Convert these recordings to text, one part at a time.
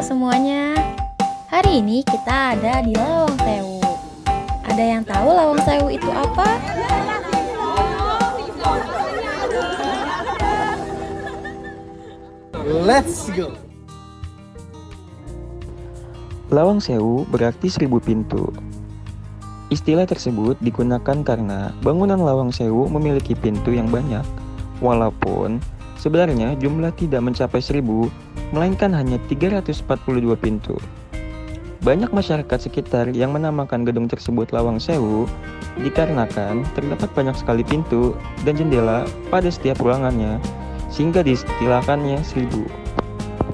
semuanya. Hari ini kita ada di Lawang Sewu. Ada yang tahu Lawang Sewu itu apa? Let's go. Lawang Sewu berarti 1000 pintu. Istilah tersebut digunakan karena bangunan Lawang Sewu memiliki pintu yang banyak, walaupun sebenarnya jumlah tidak mencapai 1000, melainkan hanya 342 pintu. Banyak masyarakat sekitar yang menamakan gedung tersebut Lawang Sewu dikarenakan terdapat banyak sekali pintu dan jendela pada setiap ruangannya, sehingga diistilahkannya 1000.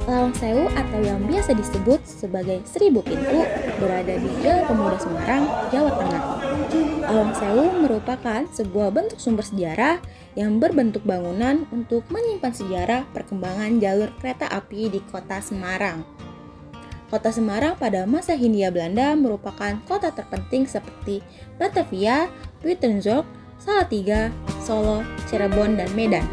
Lawang Sewu atau yang biasa disebut sebagai 1000 pintu berada di Jalan Pemuda Semarang, Jawa Tengah. Lawang Sewu merupakan sebuah bentuk sumber sejarah yang berbentuk bangunan untuk menyimpan sejarah perkembangan jalur kereta api di kota Semarang. Kota Semarang pada masa Hindia Belanda merupakan kota terpenting seperti Batavia, Buitenzorg, Salatiga, Solo, Cirebon, dan Medan.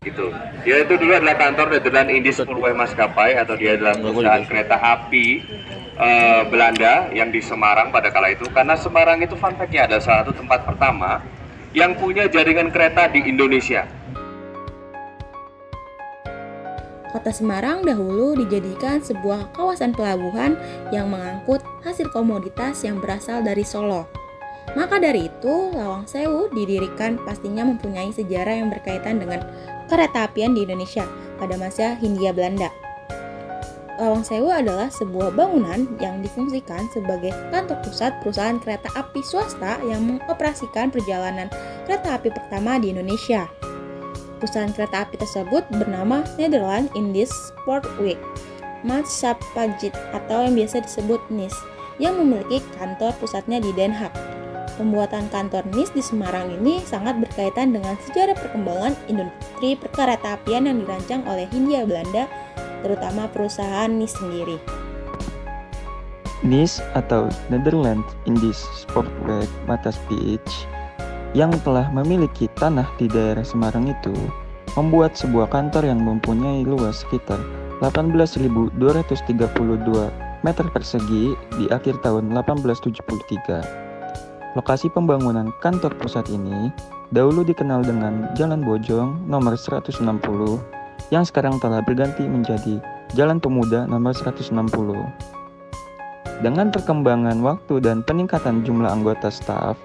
Gitu. Dia itu dulu adalah kantor Nederland Indisch Spoorweg Maskapai, atau dia adalah perusahaan kereta api Belanda yang di Semarang pada kala itu. Karena Semarang itu fun fact-nya adalah salah satu tempat pertama yang punya jaringan kereta di Indonesia. Kota Semarang dahulu dijadikan sebuah kawasan pelabuhan yang mengangkut hasil komoditas yang berasal dari Solo. Maka dari itu, Lawang Sewu didirikan pastinya mempunyai sejarah yang berkaitan dengan kereta apian di Indonesia pada masa Hindia Belanda. Lawang Sewu adalah sebuah bangunan yang difungsikan sebagai kantor pusat perusahaan kereta api swasta yang mengoperasikan perjalanan kereta api pertama di Indonesia. Perusahaan kereta api tersebut bernama Nederland Indisch Spoorweg Maatschappij atau yang biasa disebut NIS, yang memiliki kantor pusatnya di Den Haag. Pembuatan kantor NIS di Semarang ini sangat berkaitan dengan sejarah perkembangan industri perkereta apian yang dirancang oleh Hindia Belanda, terutama perusahaan NIS sendiri. NIS atau Nederland Indisch Spoorweg Maatschappij yang telah memiliki tanah di daerah Semarang itu membuat sebuah kantor yang mempunyai luas sekitar 18.232 meter persegi di akhir tahun 1873. Lokasi pembangunan kantor pusat ini dahulu dikenal dengan Jalan Bojong nomor 160 yang sekarang telah berganti menjadi Jalan Pemuda nomor 160. Dengan perkembangan waktu dan peningkatan jumlah anggota staf,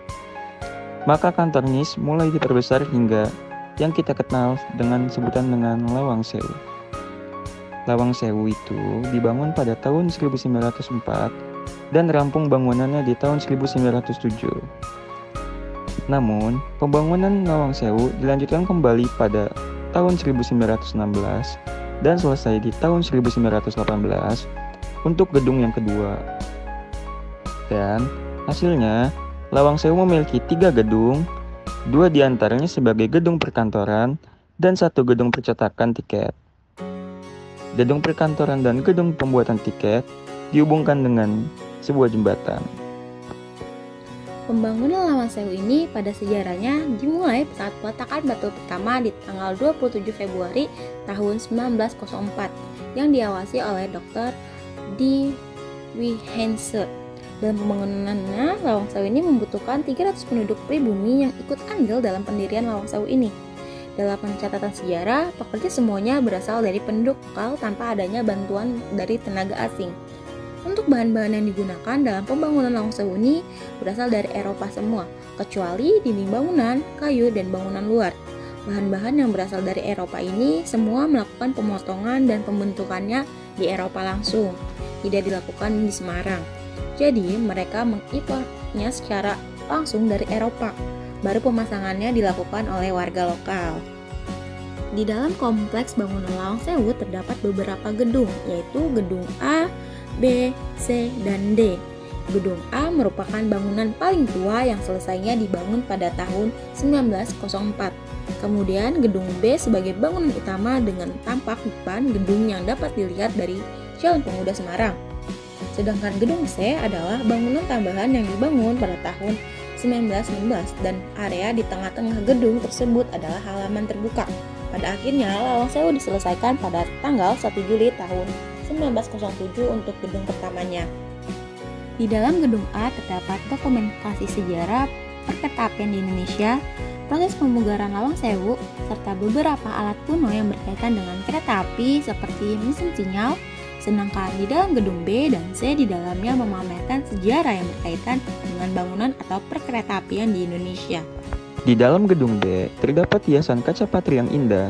maka kantor NIS mulai diperbesar hingga yang kita kenal dengan sebutan dengan Lawang Sewu. Lawang Sewu itu dibangun pada tahun 1904 dan rampung bangunannya di tahun 1907. Namun, pembangunan Lawang Sewu dilanjutkan kembali pada tahun 1916 dan selesai di tahun 1918 untuk gedung yang kedua. Dan hasilnya, Lawang Sewu memiliki 3 gedung, 2 diantaranya sebagai gedung perkantoran dan 1 gedung percetakan tiket. Gedung perkantoran dan gedung pembuatan tiket dihubungkan dengan sebuah jembatan. Pembangunan Lawang Sewu ini pada sejarahnya dimulai saat peletakan batu pertama di tanggal 27 Februari tahun 1904 yang diawasi oleh Dr. D. Wiehense. Dalam pembangunannya, Lawang Sewu ini membutuhkan 300 penduduk pribumi yang ikut andil dalam pendirian Lawang Sewu ini. Dalam pencatatan sejarah, pekerja semuanya berasal dari penduduk lokal tanpa adanya bantuan dari tenaga asing. Untuk bahan-bahan yang digunakan dalam pembangunan Lawang Sewu ini berasal dari Eropa semua, kecuali dinding bangunan, kayu, dan bangunan luar. Bahan-bahan yang berasal dari Eropa ini semua melakukan pemotongan dan pembentukannya di Eropa langsung, tidak dilakukan di Semarang. Jadi mereka mengimportnya secara langsung dari Eropa, baru pemasangannya dilakukan oleh warga lokal. Di dalam kompleks bangunan Lawang Sewu terdapat beberapa gedung, yaitu gedung A, B, C, dan D. Gedung A merupakan bangunan paling tua yang selesainya dibangun pada tahun 1904. Kemudian gedung B sebagai bangunan utama dengan tampak depan gedung yang dapat dilihat dari Jalan Pemuda Semarang. Sedangkan gedung C adalah bangunan tambahan yang dibangun pada tahun 1916 dan area di tengah-tengah gedung tersebut adalah halaman terbuka. Pada akhirnya, Lawang Sewu diselesaikan pada tanggal 1 Juli tahun 1907 untuk gedung pertamanya. Di dalam gedung A terdapat dokumentasi sejarah perkeretaapian di Indonesia, proses pemugaran Lawang Sewu, serta beberapa alat kuno yang berkaitan dengan kereta api seperti mesin sinyal. Sedangkan di dalam gedung B dan C di dalamnya memamerkan sejarah yang berkaitan dengan bangunan atau perkeretaapian di Indonesia. Di dalam gedung B terdapat hiasan kaca patri yang indah,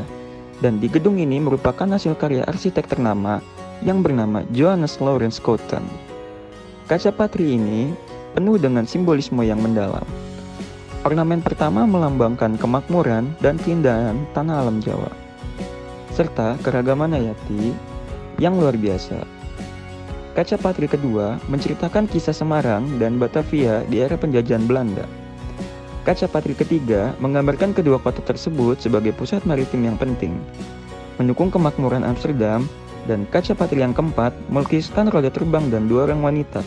dan di gedung ini merupakan hasil karya arsitek ternama yang bernama Johannes Laurens Schouten. Kaca patri ini penuh dengan simbolisme yang mendalam. Ornamen pertama melambangkan kemakmuran dan keindahan tanah alam Jawa, serta keragaman hayati yang luar biasa. Kaca patri kedua menceritakan kisah Semarang dan Batavia di era penjajahan Belanda. Kaca patri ketiga menggambarkan kedua kota tersebut sebagai pusat maritim yang penting, mendukung kemakmuran Amsterdam, dan kaca patri yang keempat melukiskan roda terbang dan dua orang wanita.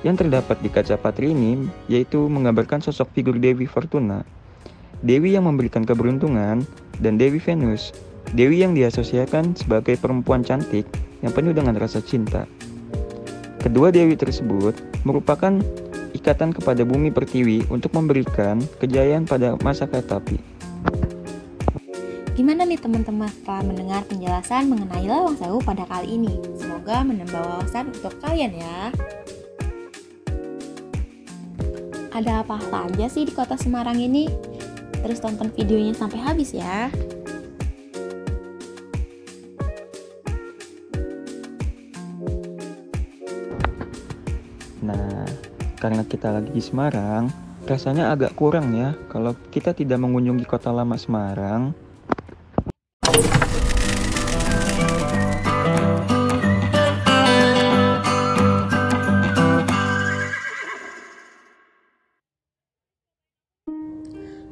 Yang terdapat di kaca patri ini yaitu menggambarkan sosok figur Dewi Fortuna, Dewi yang memberikan keberuntungan, dan Dewi Venus, Dewi yang diasosiasikan sebagai perempuan cantik yang penuh dengan rasa cinta. Kedua dewi tersebut merupakan ikatan kepada bumi pertiwi untuk memberikan kejayaan pada masa kereta api. Gimana nih teman-teman setelah mendengar penjelasan mengenai Lawang Sewu pada kali ini? Semoga menambah wawasan untuk kalian ya. Ada apa saja sih di kota Semarang ini? Terus tonton videonya sampai habis ya. Nah, karena kita lagi di Semarang, rasanya agak kurang ya kalau kita tidak mengunjungi kota lama Semarang.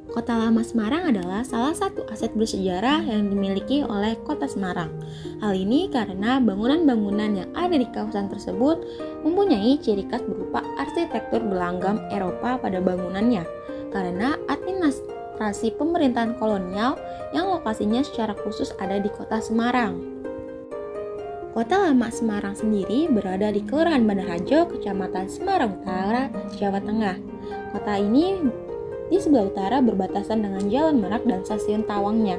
Kota Lama Semarang adalah salah satu aset bersejarah yang dimiliki oleh Kota Semarang. Hal ini karena bangunan-bangunan yang ada di kawasan tersebut mempunyai ciri khas berupa arsitektur berlanggam Eropa pada bangunannya, karena administrasi pemerintahan kolonial yang lokasinya secara khusus ada di Kota Semarang. Kota Lama Semarang sendiri berada di Kelurahan Bandarharjo, Kecamatan Semarang Utara, Jawa Tengah. Kota ini di sebelah utara berbatasan dengan Jalan Merak dan Stasiun Tawangnya.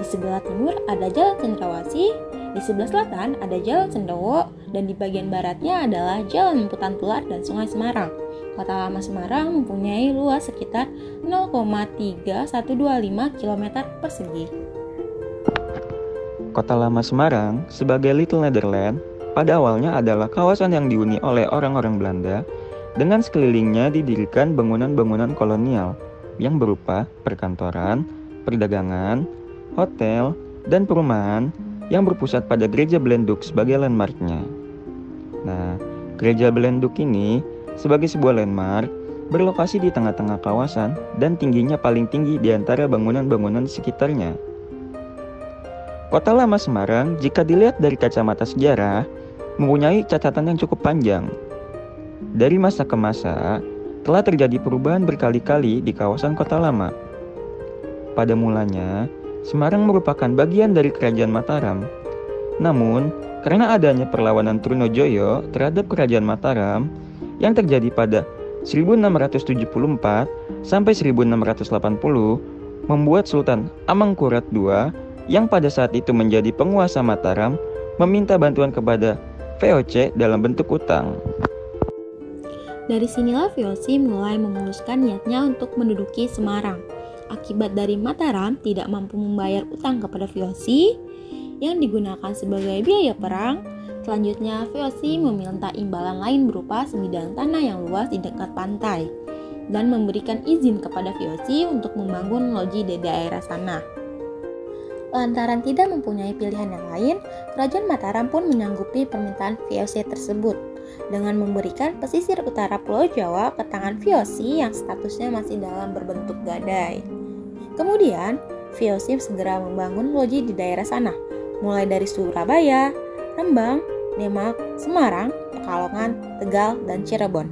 Di sebelah timur ada Jalan Cendrawasih, di sebelah selatan ada Jalan Sendowo, dan di bagian baratnya adalah Jalan Emputan Tular dan Sungai Semarang. Kota Lama Semarang mempunyai luas sekitar 0,3125 km persegi. Kota Lama Semarang sebagai Little Netherlands pada awalnya adalah kawasan yang dihuni oleh orang-orang Belanda, dengan sekelilingnya didirikan bangunan-bangunan kolonial yang berupa perkantoran, perdagangan, hotel, dan perumahan yang berpusat pada Gereja Belenduk sebagai landmarknya. Nah, Gereja Belenduk ini sebagai sebuah landmark berlokasi di tengah-tengah kawasan dan tingginya paling tinggi di antara bangunan-bangunan di sekitarnya. Kota Lama Semarang jika dilihat dari kacamata sejarah mempunyai catatan yang cukup panjang. Dari masa ke masa, telah terjadi perubahan berkali-kali di kawasan Kota Lama. Pada mulanya, Semarang merupakan bagian dari Kerajaan Mataram. Namun, karena adanya perlawanan Trunojoyo terhadap Kerajaan Mataram yang terjadi pada 1674 sampai 1680, membuat Sultan Amangkurat II yang pada saat itu menjadi penguasa Mataram meminta bantuan kepada VOC dalam bentuk utang. Dari sinilah VOC mulai memuluskan niatnya untuk menduduki Semarang. Akibat dari Mataram tidak mampu membayar utang kepada VOC yang digunakan sebagai biaya perang, selanjutnya VOC meminta imbalan lain berupa sebidang tanah yang luas di dekat pantai dan memberikan izin kepada VOC untuk membangun loji di daerah sana. Lantaran tidak mempunyai pilihan yang lain, Kerajaan Mataram pun menyanggupi permintaan VOC tersebut dengan memberikan pesisir utara Pulau Jawa ke tangan VOC yang statusnya masih dalam berbentuk gadai. Kemudian, VOC segera membangun loji di daerah sana, mulai dari Surabaya, Rembang, Demak, Semarang, Pekalongan, Tegal, dan Cirebon.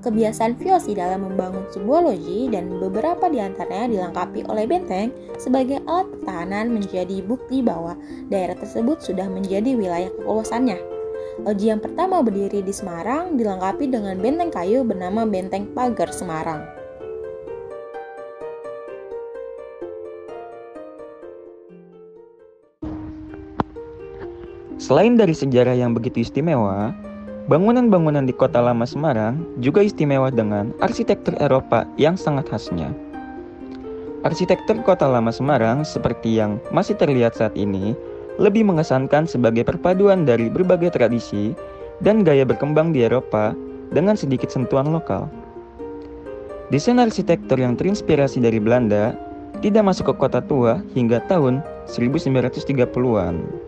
Kebiasaan Viosi dalam membangun sebuah loji dan beberapa di antaranya dilengkapi oleh benteng sebagai alat pertahanan menjadi bukti bahwa daerah tersebut sudah menjadi wilayah kekuasaannya. Loji yang pertama berdiri di Semarang dilengkapi dengan benteng kayu bernama Benteng Pagar Semarang. Selain dari sejarah yang begitu istimewa, bangunan-bangunan di Kota Lama Semarang juga istimewa dengan arsitektur Eropa yang sangat khasnya. Arsitektur Kota Lama Semarang seperti yang masih terlihat saat ini lebih mengesankan sebagai perpaduan dari berbagai tradisi dan gaya berkembang di Eropa dengan sedikit sentuhan lokal. Desain arsitektur yang terinspirasi dari Belanda tidak masuk ke kota tua hingga tahun 1930-an.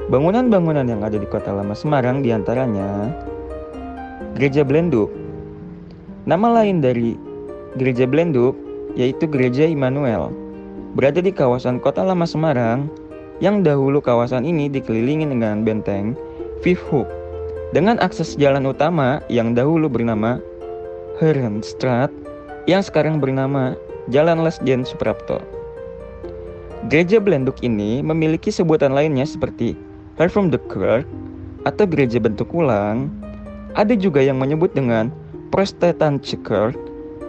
Bangunan-bangunan yang ada di Kota Lama Semarang diantaranya Gereja Belenduk. Nama lain dari Gereja Belenduk yaitu Gereja Immanuel, berada di kawasan Kota Lama Semarang yang dahulu kawasan ini dikelilingi dengan benteng Vijfhoek dengan akses jalan utama yang dahulu bernama Herenstraat yang sekarang bernama Jalan Lesjen Suprapto. Gereja Belenduk ini memiliki sebutan lainnya seperti Hervormde Kerk atau gereja bentuk ulang. Ada juga yang menyebut dengan Protestansche Kerk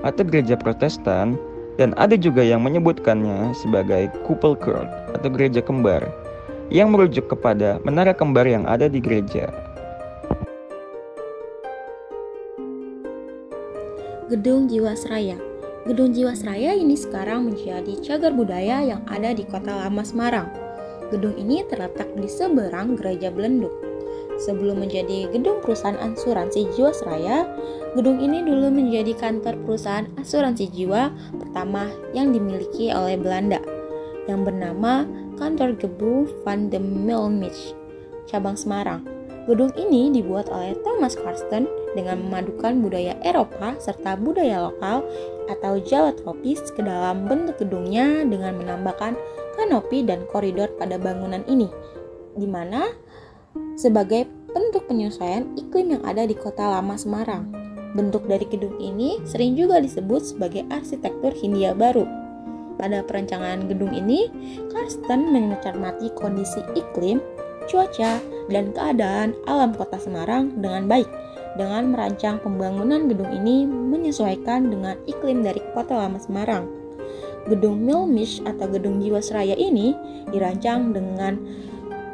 atau gereja Protestan, dan ada juga yang menyebutkannya sebagai Koepelkerk atau gereja kembar, yang merujuk kepada menara kembar yang ada di gereja. Gedung Jiwasraya. Gedung Jiwasraya ini sekarang menjadi cagar budaya yang ada di Kota Lama Semarang. Gedung ini terletak di seberang Gereja Belenduk. Sebelum menjadi gedung perusahaan asuransi Jiwasraya, gedung ini dulu menjadi kantor perusahaan asuransi jiwa pertama yang dimiliki oleh Belanda, yang bernama Kantor Gebu van de Milmich, cabang Semarang. Gedung ini dibuat oleh Thomas Karsten dengan memadukan budaya Eropa serta budaya lokal atau Jawa tropis ke dalam bentuk gedungnya dengan menambahkan kanopi dan koridor pada bangunan ini, di mana sebagai bentuk penyesuaian iklim yang ada di Kota Lama Semarang. Bentuk dari gedung ini sering juga disebut sebagai arsitektur Hindia Baru. Pada perencanaan gedung ini, Karsten mencermati kondisi iklim, cuaca, dan keadaan alam Kota Semarang dengan baik, dengan merancang pembangunan gedung ini menyesuaikan dengan iklim dari Kota Lama Semarang. Gedung Milmich atau Gedung Jiwasraya ini dirancang dengan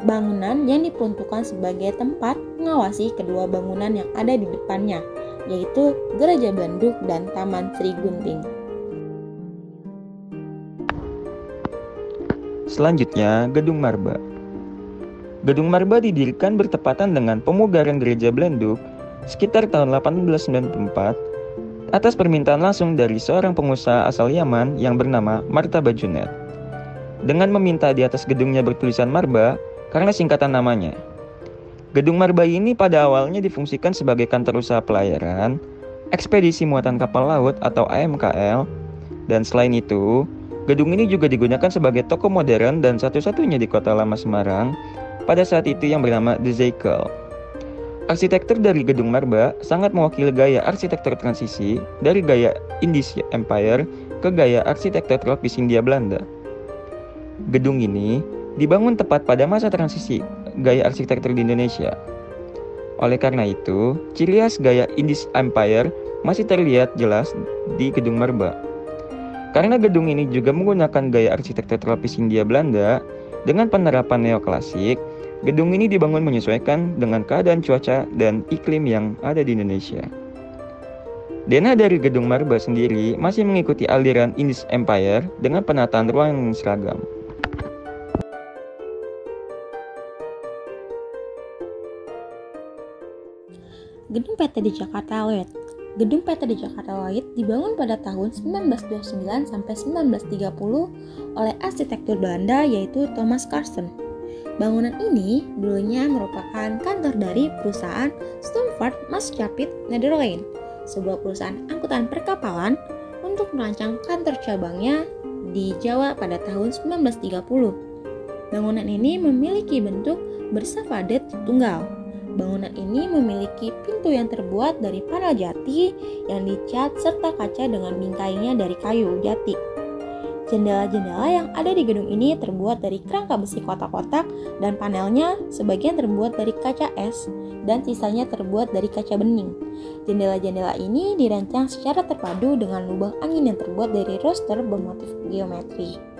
bangunan yang diperuntukkan sebagai tempat mengawasi kedua bangunan yang ada di depannya, yaitu Gereja Belenduk dan Taman Sri Gunting. Selanjutnya, Gedung Marba. Gedung Marba didirikan bertepatan dengan pemugaran Gereja Belenduk sekitar tahun 1894 atas permintaan langsung dari seorang pengusaha asal Yaman yang bernama Marta Bajunet. Dengan meminta di atas gedungnya bertulisan Marba karena singkatan namanya. Gedung Marba ini pada awalnya difungsikan sebagai kantor usaha pelayaran, ekspedisi muatan kapal laut atau AMKL, dan selain itu, gedung ini juga digunakan sebagai toko modern dan satu-satunya di Kota Lama Semarang pada saat itu yang bernama The Zeikel. Arsitektur dari Gedung Marba sangat mewakili gaya arsitektur transisi dari gaya Indisch Empire ke gaya arsitektur tropis Hindia Belanda. Gedung ini dibangun tepat pada masa transisi gaya arsitektur di Indonesia. Oleh karena itu, ciri khas gaya Indisch Empire masih terlihat jelas di Gedung Marba. Karena gedung ini juga menggunakan gaya arsitektur tropis Hindia Belanda dengan penerapan neoklasik, gedung ini dibangun menyesuaikan dengan keadaan cuaca dan iklim yang ada di Indonesia. Denah dari Gedung Marba sendiri masih mengikuti aliran Indisch Empire dengan penataan ruang yang seragam. Gedung PT di Jakarta Lloyd. Gedung PT di Jakarta Lloyd dibangun pada tahun 1929 sampai 1930 oleh arsitektur Belanda yaitu Thomas Karsten. Bangunan ini dulunya merupakan kantor dari perusahaan Stoomvaartmaatschappij Nederland, sebuah perusahaan angkutan perkapalan untuk merancang kantor cabangnya di Jawa pada tahun 1930. Bangunan ini memiliki bentuk bersafadet tunggal. Bangunan ini memiliki pintu yang terbuat dari panel jati yang dicat serta kaca dengan bingkainya dari kayu jati. Jendela-jendela yang ada di gedung ini terbuat dari kerangka besi kotak-kotak dan panelnya sebagian terbuat dari kaca es dan sisanya terbuat dari kaca bening. Jendela-jendela ini dirancang secara terpadu dengan lubang angin yang terbuat dari roster bermotif geometri.